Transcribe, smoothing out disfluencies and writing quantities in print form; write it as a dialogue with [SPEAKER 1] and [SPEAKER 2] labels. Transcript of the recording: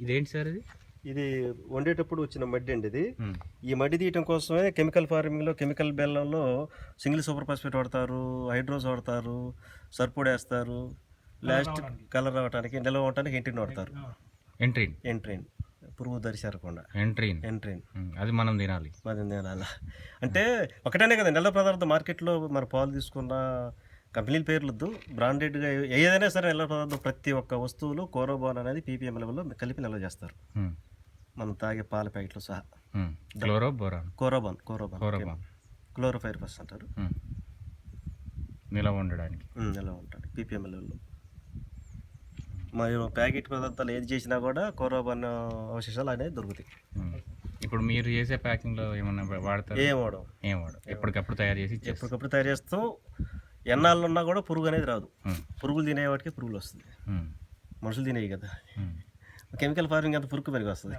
[SPEAKER 1] ఇదేంటి సార్ ఇది?
[SPEAKER 2] ఇది వండేటప్పుడు వచ్చిన మడ్డి అండి ఇది. ఈ మడ్డి తీయటం కోసమే కెమికల్ ఫార్మింగ్లో కెమికల్ బెల్లంలో సింగిల్ సూపర్ ఫాస్ఫేట్ వాడతారు, హైడ్రోస్ వాడతారు, సర్పొడి వేస్తారు, లాస్ట్ కలర్ రావడానికి నిల్వ అవడానికి ఎంట్రీన్ వాడతారు.
[SPEAKER 1] ఎంట్రీన్.
[SPEAKER 2] ఎంట్రీన్ పురుగు దరిసేరకుండా
[SPEAKER 1] ఎంట్రీన్.
[SPEAKER 2] ఎంట్రీన్
[SPEAKER 1] అది మనం తినాలి.
[SPEAKER 2] మరి అలా అంటే ఒకటేనే కదా నిల్వ పదార్థం మార్కెట్లో మన పాలు తీసుకున్న కంపెనీల పేర్లొద్దు, బ్రాండెడ్గా ఏదైనా సరే నిల్వ పదార్థం ప్రతి ఒక్క వస్తువులు కోరోబాన్ అనేది పీపీఎం లెవెల్లో కలిపి నిల్వ చేస్తారు. మనం తాగే పాల ప్యాకెట్లు సహా. కోరోబాన్ క్లోరోఫైరిఫస్ అంటారు.
[SPEAKER 1] నిల్వ ఉండడానికి
[SPEAKER 2] నిల్వ ఉంటాడు పీపీఎం లెవెల్లో. మరియు ప్యాకెట్ పదార్థాలు ఏది చేసినా కూడా కోరోబాన్ అవశేషాలు అనేది దొరుకుతాయి.
[SPEAKER 1] ఇప్పుడు మీరు చేసే ప్యాకింగ్లో ఏమన్నా వాడతారు?
[SPEAKER 2] ఏం వాడడం.
[SPEAKER 1] ఎప్పటికప్పుడు తయారు
[SPEAKER 2] చేస్తాం. ఎన్నాళ్ళు ఉన్నా కూడా పురుగు అనేది రాదు. పురుగులు తినే వాటికి పురుగులు వస్తుంది, మనుషులు తినేవి కదా. కెమికల్ ఫార్మింగ్ అంత పురుగు పెరిగి వస్తుంది.